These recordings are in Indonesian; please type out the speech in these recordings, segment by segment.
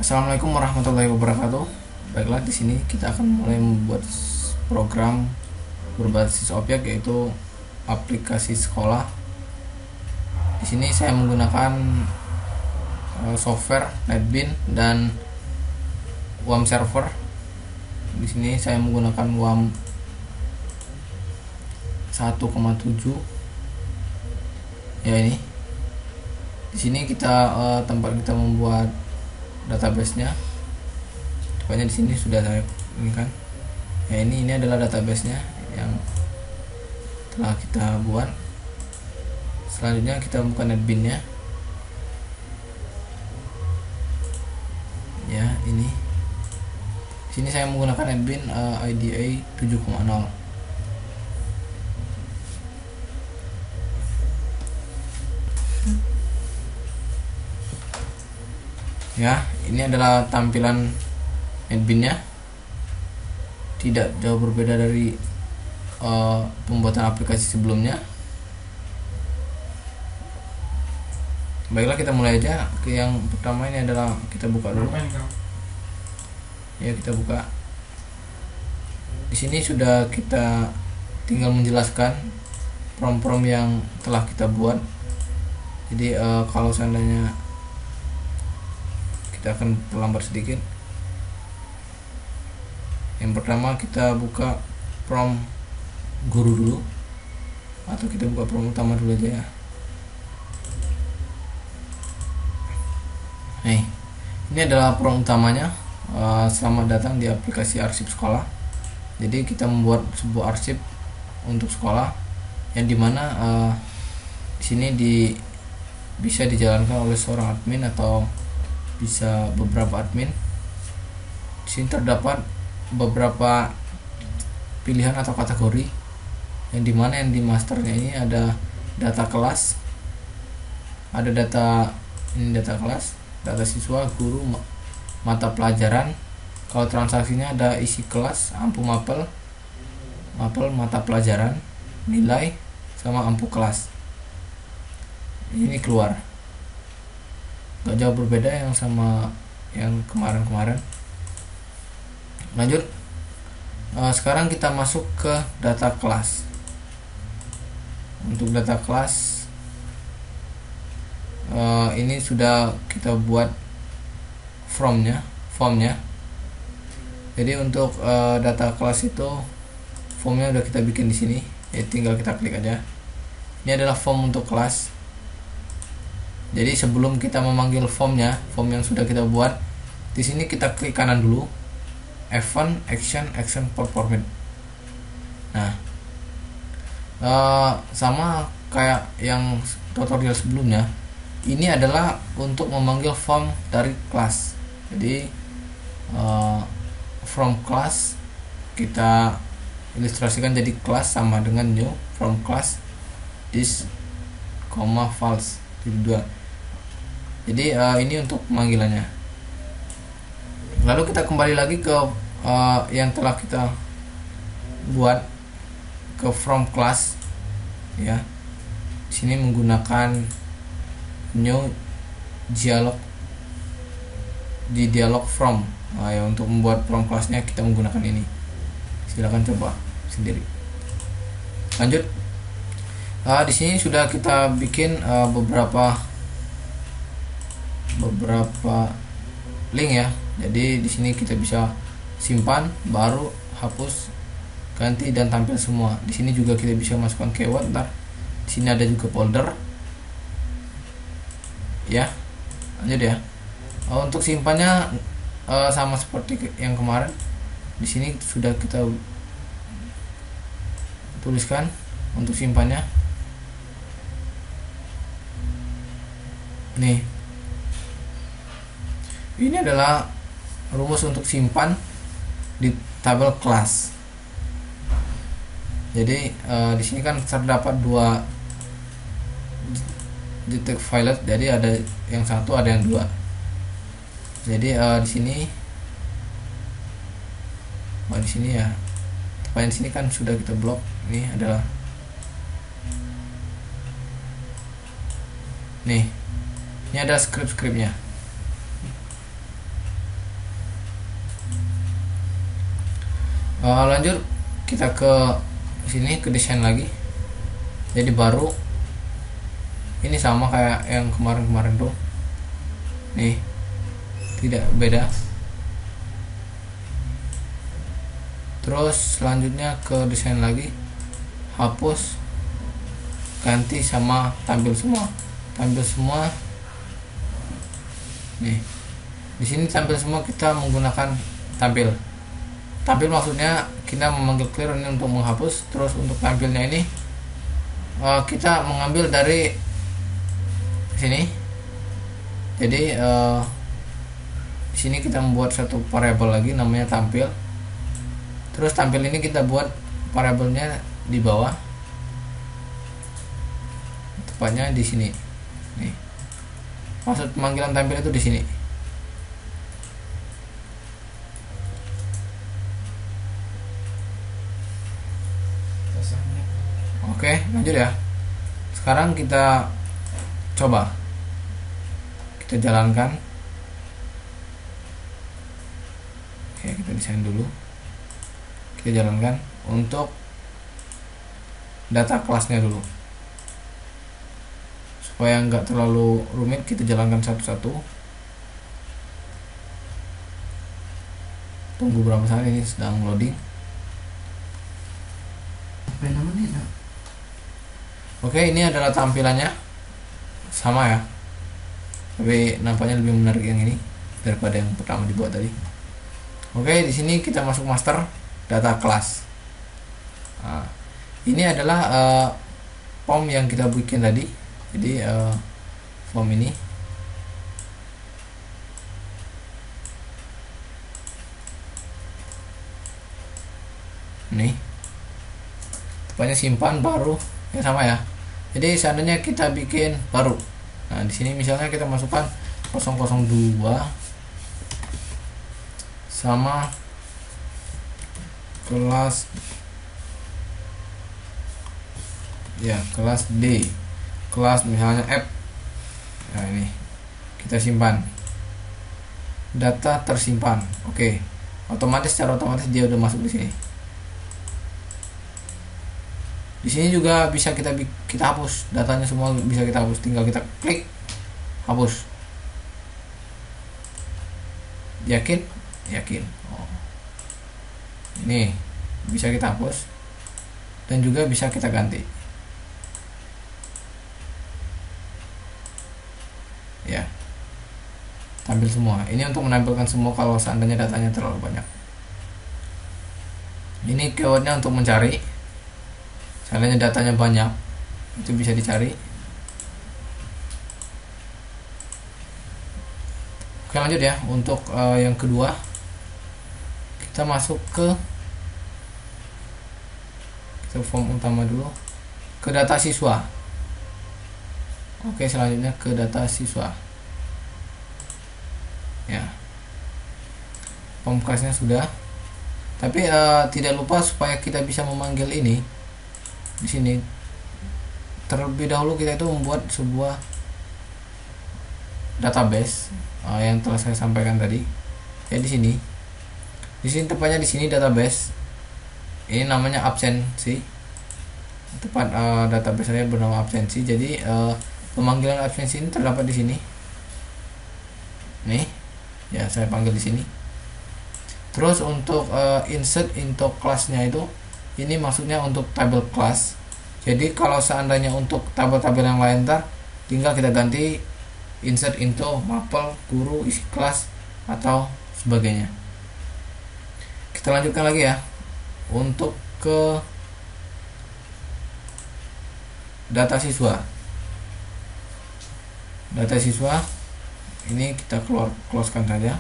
Assalamualaikum warahmatullahi wabarakatuh. Baiklah, di sini kita akan mulai membuat program berbasis objek, yaitu aplikasi sekolah. Di sini saya menggunakan software NetBeans dan WAM server. Di sini saya menggunakan WAM 1,7. Ya, ini. Di sini kita tempat kita membuat database-nya. Pokoknya di sini sudah saya ini kan. Ya, ini adalah database-nya yang telah kita buat. Selanjutnya kita buka NetBeans-nya. Ya, ini. Di sini saya menggunakan NetBeans IDE 7.0. Ya, ini adalah tampilan NetBeans-nya. Tidak jauh berbeda dari pembuatan aplikasi sebelumnya. Baiklah, kita mulai aja. Yang pertama ini adalah kita buka dulu. Ya, kita buka. Di sini sudah kita tinggal menjelaskan prom-prom yang telah kita buat. Jadi kalau seandainya kita akan terlambat sedikit. Yang pertama kita buka prom guru dulu, atau kita buka prom utama dulu aja ya. Nih, ini adalah prom utamanya. Selamat datang di aplikasi arsip sekolah. Jadi kita membuat sebuah arsip untuk sekolah yang dimana di sini bisa dijalankan oleh seorang admin atau bisa beberapa admin. Di sini terdapat beberapa pilihan atau kategori, yang dimana yang di masternya ini ada data kelas, ada data kelas, data siswa, guru, mata pelajaran. Kalau transaksinya ada isi kelas, ampu mapel mata pelajaran, nilai, sama ampu kelas. Ini keluar. Gak jauh berbeda yang sama yang kemarin-kemarin. Lanjut. Sekarang kita masuk ke data kelas. Untuk data kelas ini sudah kita buat formnya. Jadi untuk data kelas itu formnya udah kita bikin di sini. Ya, tinggal kita klik aja. Ini adalah form untuk kelas. Jadi sebelum kita memanggil form yang sudah kita buat, di sini kita klik kanan dulu, event, action performance. Nah, sama kayak yang tutorial sebelumnya, ini adalah untuk memanggil form dari kelas. Jadi from class kita ilustrasikan jadi kelas sama dengan new from class this, false, jadi 2. Jadi ini untuk pemanggilannya. Lalu kita kembali lagi ke yang telah kita buat, ke from class ya. Di sini menggunakan new dialog di dialog from. Ya, untuk membuat from classnya kita menggunakan ini. Silakan coba sendiri. Lanjut. Di sini sudah kita bikin beberapa link ya. Jadi di sini kita bisa simpan, baru, hapus, ganti, dan tampil semua. Di sini juga kita bisa masukkan keyword. Ntar di sini ada juga folder. Ya, lanjut ya. Untuk simpannya sama seperti yang kemarin. Di sini sudah kita tuliskan untuk simpannya. Nih. Ini adalah rumus untuk simpan di tabel kelas. Jadi di sini kan terdapat 2 detect filet, jadi ada yang 1, ada yang 2. Jadi di sini ya. Tepatnya di sini kan sudah kita blok. Ini adalah ini adalah script-scriptnya. Lanjut kita ke sini, ke desain lagi. Jadi baru ini sama kayak yang kemarin-kemarin tuh, nih tidak beda. Terus selanjutnya ke desain lagi, hapus, ganti sama tampil semua. Nih di sini tampil semua, kita menggunakan tampil maksudnya kita memanggil clear ini untuk menghapus. Terus untuk tampilnya ini kita mengambil dari sini. Jadi di sini kita membuat satu variabel lagi namanya tampil. Terus tampil ini kita buat variabelnya di bawah, tepatnya di sini. Nih, maksud pemanggilan tampil itu di sini. Oke, lanjut ya. Sekarang kita coba, kita jalankan. Oke, kita desain dulu. Kita jalankan untuk data kelasnya dulu, supaya nggak terlalu rumit. Kita jalankan satu-satu. Tunggu berapa saat, ini sedang loading. Oke, ini adalah tampilannya, sama ya, tapi nampaknya lebih menarik yang ini daripada yang pertama dibuat tadi. Oke, di sini kita masuk master data kelas. Nah, ini adalah form yang kita bikin tadi. Jadi form ini tepatnya simpan baru ya, sama ya. Jadi seandainya kita bikin baru, nah di sini misalnya kita masukkan 002 sama kelas ya, kelas D, kelas misalnya F. Nah ini kita simpan, data tersimpan. Oke, otomatis, secara otomatis dia udah masuk di sini. Di sini juga bisa kita hapus datanya semua, bisa kita hapus, tinggal kita klik hapus. Yakin? Oh. Ini bisa kita hapus dan juga bisa kita ganti. Ya, tampil semua. Ini untuk menampilkan semua kalau seandainya datanya terlalu banyak. Ini keywordnya untuk mencari. Seandainya datanya banyak, itu bisa dicari. Oke, lanjut ya. Untuk yang kedua, kita masuk ke form utama dulu, ke data siswa. Oke, selanjutnya ke data siswa. Ya, form kelasnya sudah. Tapi tidak lupa supaya kita bisa memanggil ini di sini. Terlebih dahulu kita itu membuat sebuah database yang telah saya sampaikan tadi. Ya di sini tepatnya di sini database. Ini namanya absensi. Tepat database saya bernama absensi. Jadi pemanggilan absensi ini terdapat di sini. Nih, ya saya panggil di sini. Terus untuk insert into kelasnya itu, ini maksudnya untuk tabel kelas. Jadi kalau seandainya untuk tabel-tabel yang lain tinggal kita ganti insert into mapel, guru, isi kelas atau sebagainya. Kita lanjutkan lagi ya. Untuk ke data siswa. Data siswa ini kita closekan saja.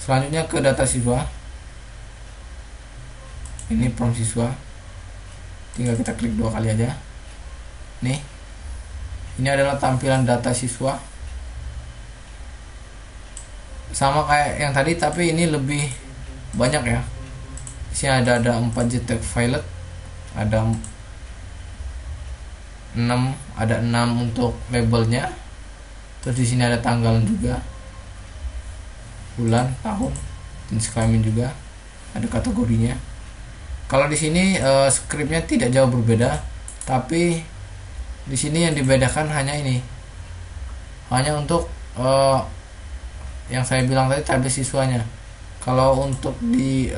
Selanjutnya ke data siswa. Ini from siswa. Tinggal kita klik 2 kali aja. Nih. Ini adalah tampilan data siswa. Sama kayak yang tadi, tapi ini lebih banyak ya. Di sini ada 4 JTAG file, ada 6 untuk labelnya. Terus di sini ada tanggal juga, bulan, tahun, jenis kelamin juga. ada kategorinya. Kalau di sini scriptnya tidak jauh berbeda, tapi di sini yang dibedakan hanya ini, hanya untuk yang saya bilang tadi database siswanya. Kalau untuk di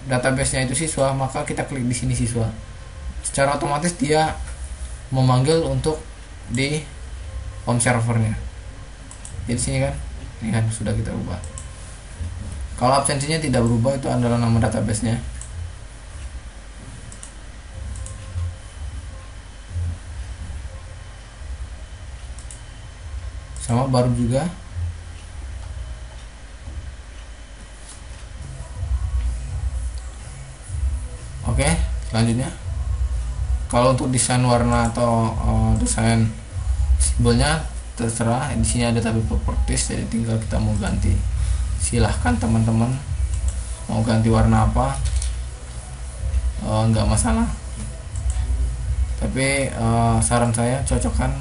database-nya itu siswa, maka kita klik di sini siswa. Secara otomatis dia memanggil untuk di home servernya. Jadi sini kan, ini kan sudah kita ubah. Kalau absensinya tidak berubah, itu adalah nama database-nya. Sama baru juga. Oke, selanjutnya kalau untuk desain warna atau desain simbolnya terserah. Di sini ada tabel properties, jadi tinggal kita mau ganti. Silahkan teman-teman mau ganti warna apa, nggak masalah. Tapi saran saya cocokkan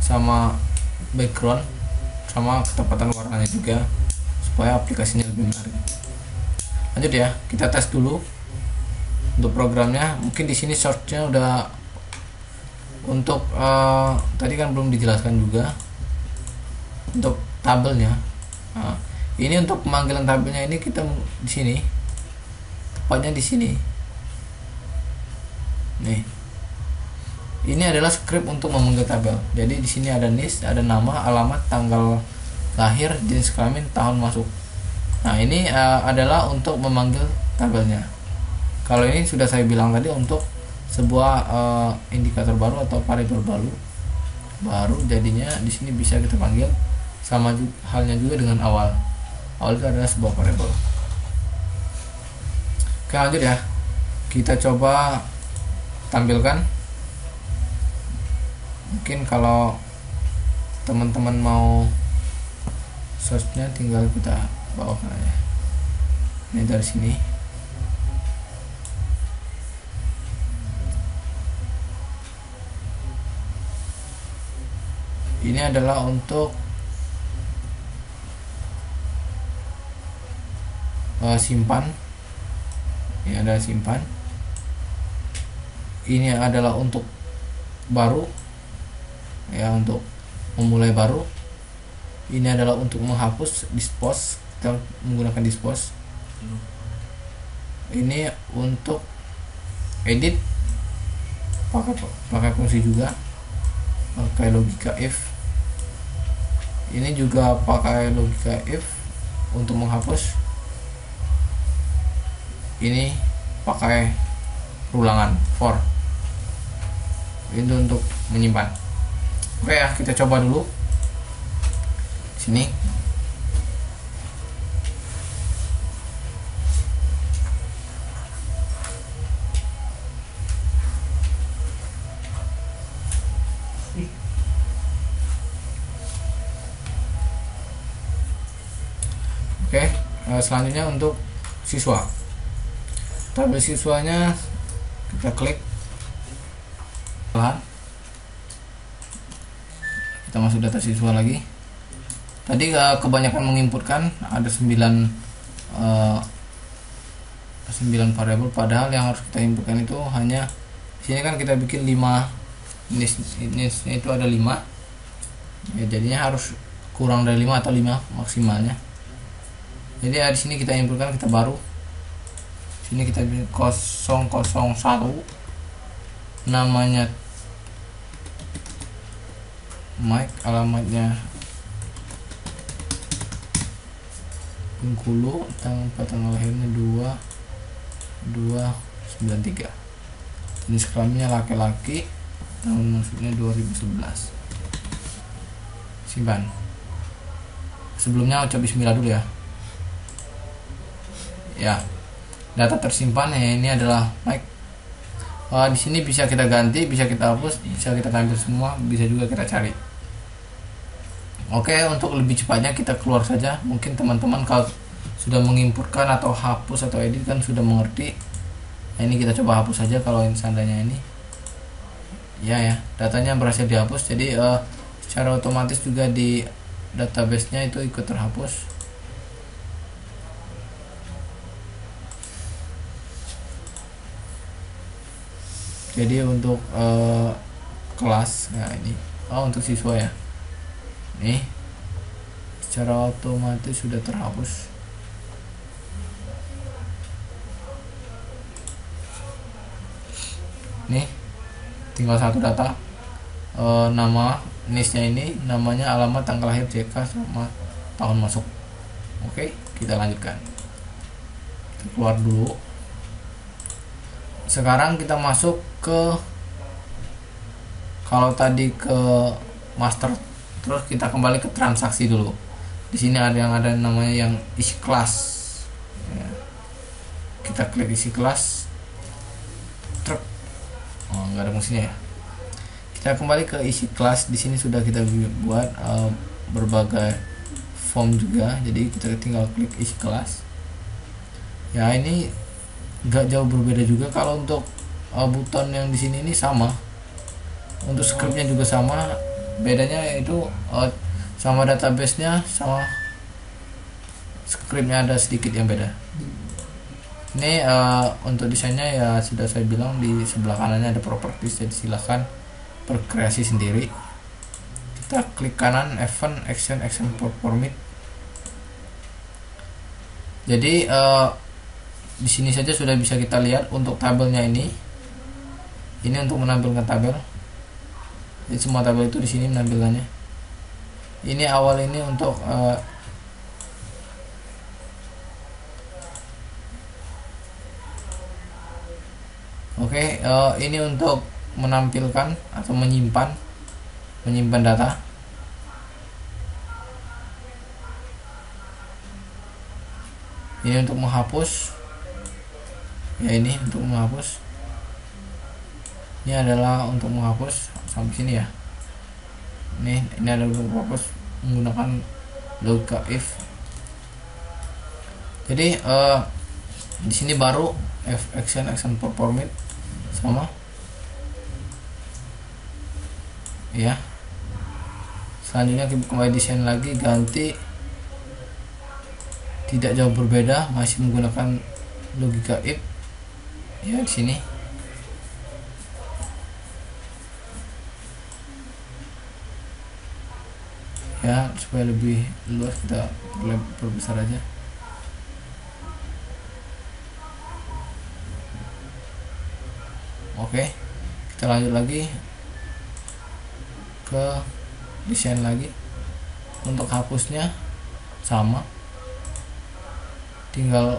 sama background sama ketepatan warnanya juga supaya aplikasinya lebih menarik. Lanjut ya, kita tes dulu untuk programnya. Mungkin di sini searchnya udah untuk tadi kan belum dijelaskan juga untuk tabelnya. Ini untuk pemanggilan tabelnya ini kita di sini, tepatnya di sini. Nih, ini adalah script untuk memanggil tabel. Jadi di sini ada NIS, ada nama, alamat, tanggal lahir, jenis kelamin, tahun masuk. Nah ini adalah untuk memanggil tabelnya. Kalau ini sudah saya bilang tadi untuk sebuah indikator baru atau variabel baru jadinya di sini bisa kita panggil. Sama halnya juga dengan awal itu adalah sebuah variabel. Oke, lanjut ya, kita coba tampilkan. Mungkin kalau teman-teman mau searchnya tinggal kita bawakan aja. Ini dari sini. Ini adalah untuk simpan. Ini ada simpan. Ini adalah untuk baru, ya, untuk memulai baru. Ini adalah untuk menghapus, dispose, kita menggunakan dispose. Ini untuk edit, pakai fungsi juga, pakai logika if. Ini juga pakai logika if untuk menghapus. Ini pakai ulangan for. Itu untuk menyimpan. Oke ya, kita coba dulu. Sini. Oke, selanjutnya untuk siswa. Tabel siswanya kita klik. Kita masuk data siswa lagi. Tadi kebanyakan menginputkan ada 9 variabel, padahal yang harus kita inputkan itu hanya di sini kan kita bikin 5 NIS-nya itu ada 5. Ya, jadinya harus kurang dari 5 atau 5 maksimalnya. Jadi di sini kita inputkan, kita baru. Sini kita bikin 001, namanya Mike, alamatnya Bengkulu, tanggal lahirnya 2/2/93, jenis kelaminnya laki-laki, tahun maksudnya 2011. Simpan. Sebelumnya ucap bismillah dulu ya. Ya, data tersimpan ya, ini adalah Mike. Di sini bisa kita ganti, bisa kita hapus, bisa kita tampil semua, bisa juga kita cari. Oke, untuk lebih cepatnya kita keluar saja. Mungkin teman-teman kalau sudah menginputkan atau hapus atau edit kan sudah mengerti. Nah, ini kita coba hapus saja. Kalau seandainya ini ya datanya berhasil dihapus, jadi secara otomatis juga di database-nya itu ikut terhapus. Jadi untuk kelas, nah ini untuk siswa ya, nih secara otomatis sudah terhapus. Nih tinggal satu data, nama NIS-nya ini, namanya, alamat, tanggal lahir, JK sama tahun masuk. Oke, kita lanjutkan. Kita keluar dulu. Sekarang kita masuk ke, kalau tadi ke master, terus kita kembali ke transaksi dulu. Di sini ada namanya yang isi kelas. Ya. Kita klik isi kelas. Truk. Oh, nggak ada fungsinya ya. Kita kembali ke isi kelas. Di sini sudah kita buat berbagai form juga, jadi kita tinggal klik isi kelas. Ya, ini nggak jauh berbeda juga. Kalau untuk button yang di sini ini sama, untuk scriptnya juga sama. Bedanya yaitu sama database-nya, sama scriptnya ada sedikit yang beda. Ini untuk desainnya ya sudah saya bilang, di sebelah kanannya ada properties, jadi silahkan berkreasi sendiri. Kita klik kanan event action permit. Jadi di sini saja sudah bisa kita lihat untuk tabelnya ini. Ini untuk menampilkan tabel. Jadi semua tabel itu di sini menampilkannya. Ini awal ini untuk ini untuk menampilkan atau menyimpan data. Ini untuk menghapus. Ya, ini untuk menghapus. Ini adalah untuk menghapus sampai sini ya. Ini ada untuk menghapus menggunakan logika if. Jadi di sini baru action permit sama ya. Selanjutnya kita kembali desain lagi, ganti, tidak jauh berbeda, masih menggunakan logika if ya. Di sini ya, supaya lebih luas kita perbesar aja. Oke, kita lanjut lagi ke desain lagi. Untuk hapusnya sama, tinggal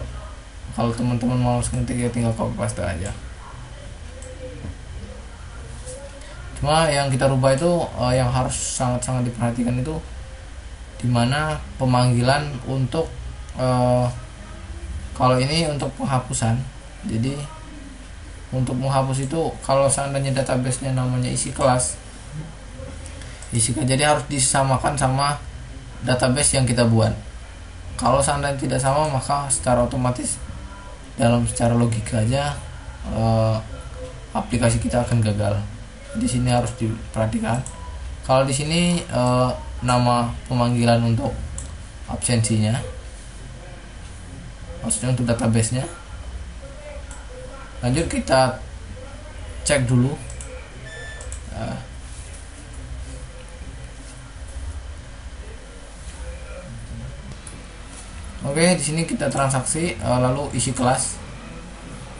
kalau teman-teman mau ngetik ya tinggal copy paste aja. Cuma yang kita rubah itu yang harus sangat-sangat diperhatikan itu dimana pemanggilan untuk kalau ini untuk penghapusan. Jadi untuk menghapus itu, kalau seandainya database-nya namanya isi kelas, jadi harus disamakan sama database yang kita buat. Kalau seandainya tidak sama, maka secara otomatis secara logika aja aplikasi kita akan gagal. Di sini harus diperhatikan. Kalau di sini nama pemanggilan untuk absensinya, maksudnya untuk database-nya. Lanjut kita cek dulu. Oke, di sini kita transaksi, lalu isi kelas.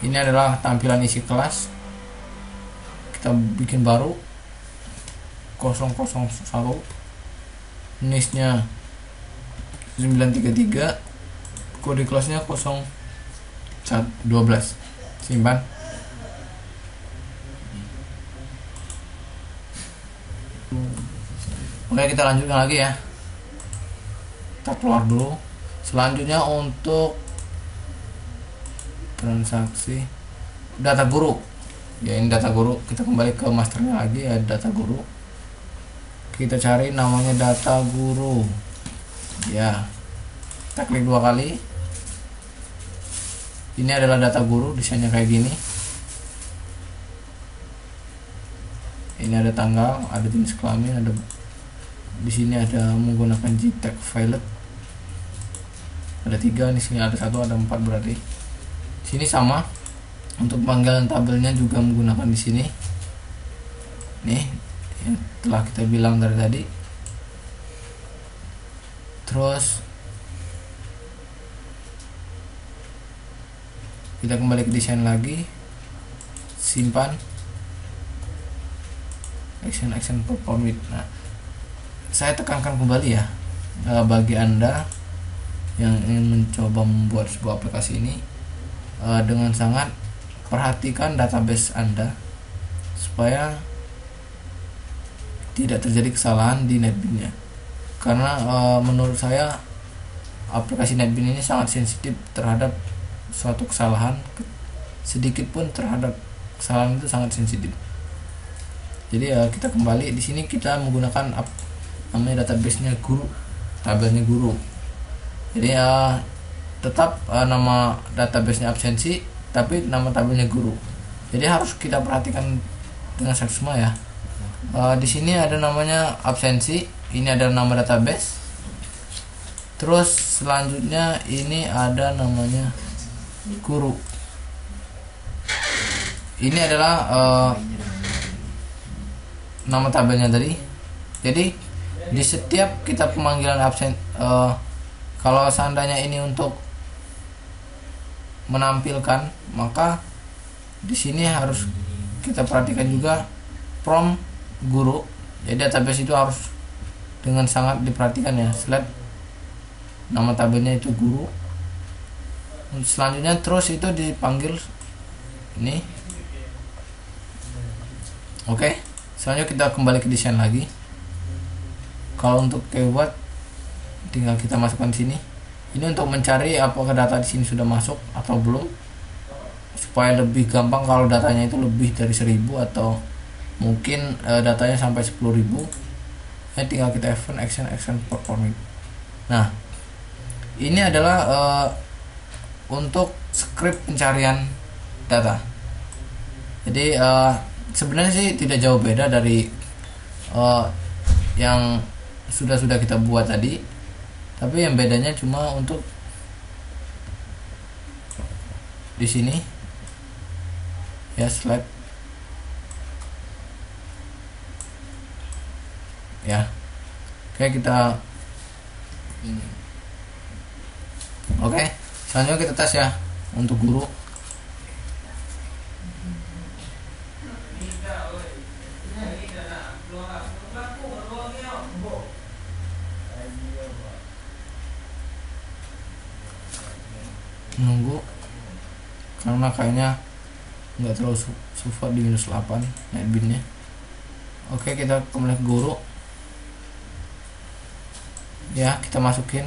Ini adalah tampilan isi kelas. Kita bikin baru 001, NIS-nya 933, kode kelasnya 012. Simpan. Oke, kita lanjutkan lagi ya. Kita keluar dulu. Selanjutnya untuk transaksi data guru. Ya, ini data guru. Kita kembali ke masternya lagi ya, data guru. Kita cari namanya data guru. Ya. Kita klik 2 kali. Ini adalah data guru, desainnya kayak gini. Ini ada tanggal, ada jenis kelamin, ada di sini ada menggunakan JTAG Violet. Ada 3, di sini ada 1, ada 4 berarti. Di sini sama. Untuk panggilan tabelnya juga menggunakan di sini nih yang telah kita bilang dari tadi. Terus kita kembali ke desain lagi, simpan, action perform it. Nah, saya tekankan kembali ya, bagi Anda yang ingin mencoba membuat sebuah aplikasi ini, dengan sangat perhatikan database Anda supaya tidak terjadi kesalahan di NetBeans-nya. Karena menurut saya aplikasi NetBeans ini sangat sensitif terhadap suatu kesalahan, sedikit pun terhadap kesalahan itu sangat sensitif. Jadi kita kembali di sini, kita menggunakan namanya database-nya guru, tabelnya guru. Jadi tetap nama database-nya absensi, tapi nama tabelnya guru. Jadi harus kita perhatikan dengan seksama ya. Di sini ada namanya absensi, ini ada nama database. Terus selanjutnya ini ada namanya guru. Ini adalah nama tabelnya tadi. Jadi di setiap kita pemanggilan absen, kalau seandainya ini untuk menampilkan, maka di sini harus kita perhatikan juga from guru. Jadi database itu harus dengan sangat diperhatikan ya. Select nama tabelnya itu guru. Selanjutnya terus itu dipanggil ini. Oke, selanjutnya kita kembali ke desain lagi. Kalau untuk keyword tinggal kita masukkan di sini. Ini untuk mencari apakah data di sini sudah masuk atau belum, supaya lebih gampang kalau datanya itu lebih dari 1000 atau mungkin datanya sampai 10.000. Ya, tinggal kita event action performing. Nah, ini adalah untuk script pencarian data. Jadi sebenarnya sih tidak jauh beda dari yang sudah kita buat tadi, tapi yang bedanya cuma untuk di sini ya, slide ya. Oke, kita ini. Oke, selanjutnya kita tes ya untuk guru. Nunggu karena kayaknya nggak terlalu support di Windows 8 NetBeans-nya. Oke, kita kembali ke guru ya, kita masukin,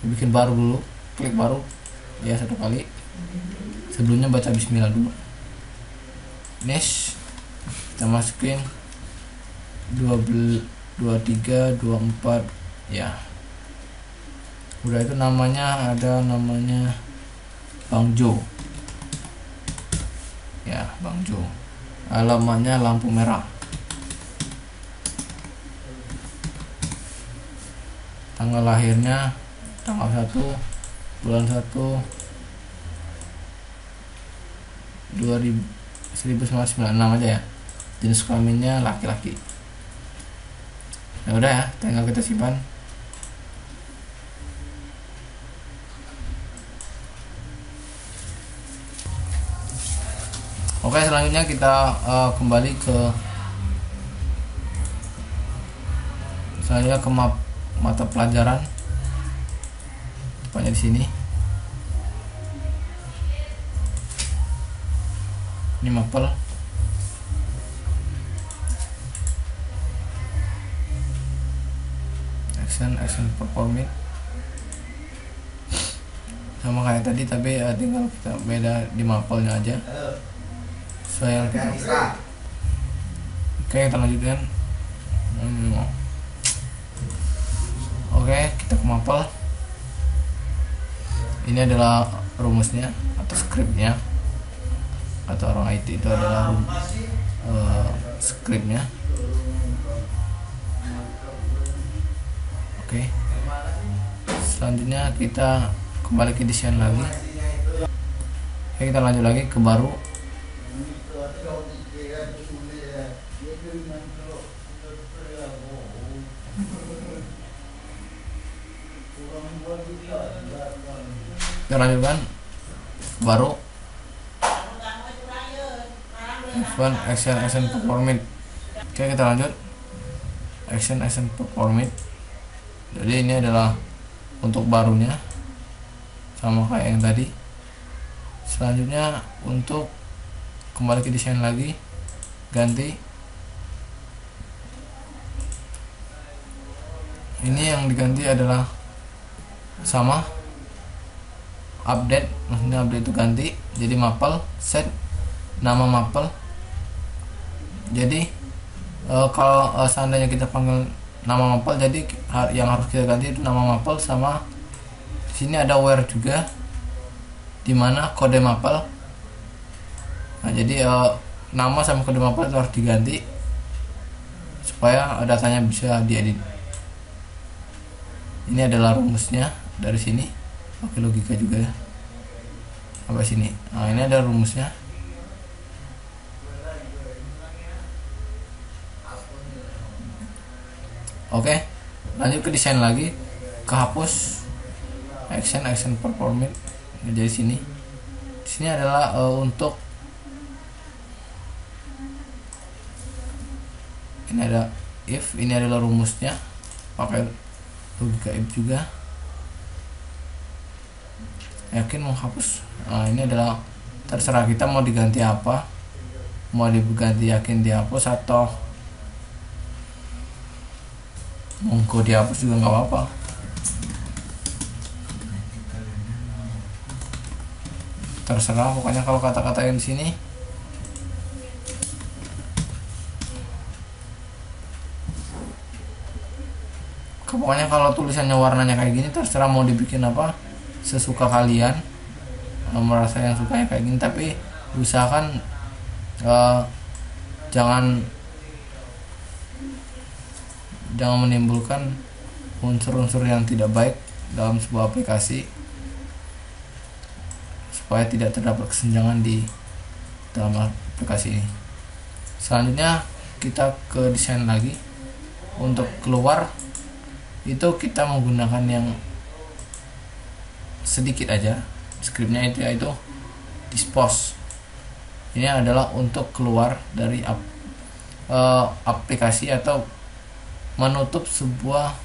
bikin baru dulu, klik baru ya 1 kali. Sebelumnya baca bismillah dulu. Next kita masukin 23 24 ya. Udah, itu namanya ada namanya Bang Jo ya, Bang Jo. Alamatnya lampu merah. Tanggal lahirnya tanggal 1 bulan 1 1996 aja ya. Jenis kelaminnya laki-laki. Ya udah ya, tinggal kita simpan. Oke, selanjutnya kita kembali ke mata pelajaran, tepatnya di sini. Ini mapel. Action perform it. Sama kayak tadi, tapi tinggal kita beda di mapelnya aja. Saya oke, kita lanjutkan. Oke, kita ke mapel. Ini adalah rumusnya atau scriptnya. Kata orang IT itu adalah scriptnya. Oke, selanjutnya kita kembali ke desain lagi. Oke, kita lanjut lagi ke baru. Kita lanjutkan baru F1 action performance. Oke, kita lanjut action performance. Jadi ini adalah untuk barunya, sama kayak yang tadi. Selanjutnya untuk kembali ke desain lagi, ganti. Ini yang diganti adalah sama update, maksudnya update itu ganti jadi maple, set nama maple. Jadi kalau seandainya kita panggil nama maple, jadi yang harus kita ganti itu nama maple, sama di sini ada where juga, dimana kode maple. Nah, jadi nama sama kode maple itu harus diganti supaya datanya bisa diedit. Ini adalah rumusnya dari sini, pakai logika juga ya sampai sini. Nah, ini ada rumusnya. Oke, lanjut ke desain lagi, ke hapus action performance. Jadi sini adalah untuk ini ada if, ini adalah rumusnya, pakai logika if juga. Yakin mau hapus. Nah, ini adalah terserah kita mau diganti apa, mau diganti yakin dihapus atau monggo dihapus juga nggak apa-apa. Terserah, pokoknya kalau kata-kata yang di sini pokoknya kalau tulisannya warnanya kayak gini, terserah mau dibikin apa, sesuka kalian, merasa yang sukanya kayak gini. Tapi usahakan jangan menimbulkan unsur-unsur yang tidak baik dalam sebuah aplikasi, supaya tidak terdapat kesenjangan di dalam aplikasi ini. Selanjutnya kita ke desain lagi. Untuk keluar itu kita menggunakan yang sedikit aja scriptnya, itu yaitu dispose. Ini adalah untuk keluar dari aplikasi atau menutup sebuah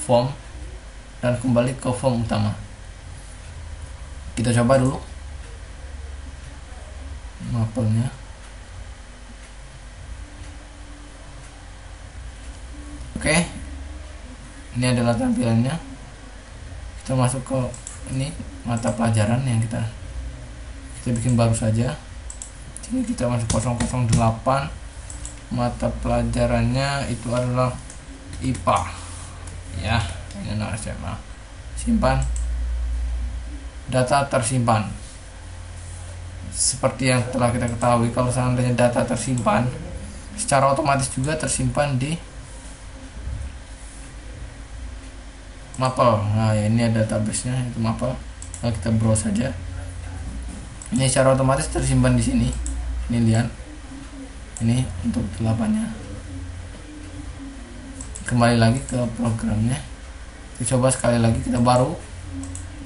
form dan kembali ke form utama. Kita coba dulu mapelnya. Oke, ini adalah tampilannya. Kita masuk ke ini mata pelajaran yang kita bikin baru saja. Jadi kita masuk 008, mata pelajarannya itu adalah IPA ya, ini anak SMA. Simpan, data tersimpan. Seperti yang telah kita ketahui, kalau seandainya data tersimpan, secara otomatis juga tersimpan di Maple. Nah, ini ada database-nya, itu Maple. Nah, kita browse saja. Ini secara otomatis tersimpan di sini. Ini lihat. Ini untuk 8-nya. Kembali lagi ke programnya. Kita coba sekali lagi, kita baru.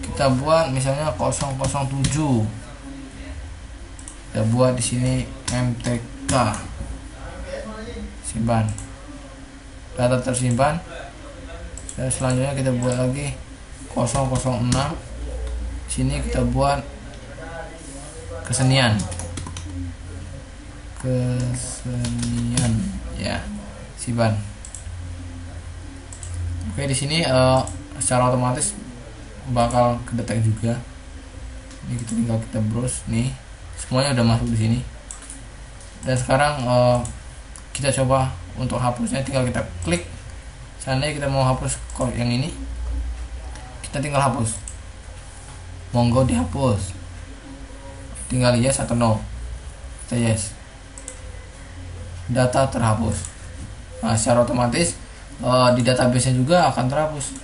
Kita buat misalnya 007. Kita buat di sini MTK. Simpan. Data tersimpan. Dan selanjutnya kita buat lagi 006. Sini kita buat kesenian ya, simpan. Oke, di sini secara otomatis bakal kedetek juga. Ini kita tinggal kita browse nih, semuanya udah masuk di sini. Dan sekarang kita coba untuk hapusnya, tinggal kita klik. Seandainya kita mau hapus yang ini, kita tinggal hapus. Monggo dihapus. Tinggal yes atau no. Kita yes. Data terhapus. Nah, secara otomatis di database-nya juga akan terhapus.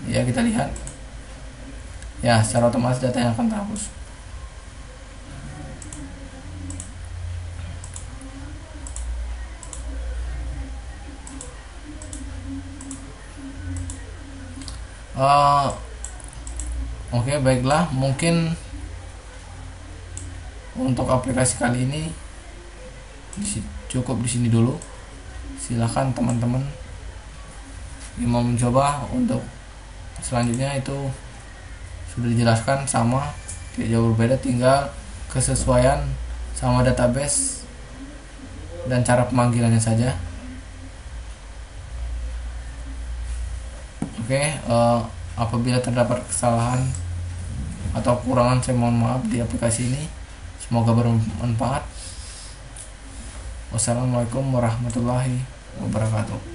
Ya, kita lihat. ya secara otomatis datanya akan terhapus. Oke, baiklah, mungkin untuk aplikasi kali ini cukup di sini dulu. Silahkan teman-teman yang mau mencoba, untuk selanjutnya itu sudah dijelaskan sama, tidak jauh berbeda, tinggal kesesuaian sama database dan cara pemanggilannya saja. Oke, apabila terdapat kesalahan atau kekurangan, saya mohon maaf di aplikasi ini. Semoga bermanfaat. Wassalamualaikum warahmatullahi wabarakatuh.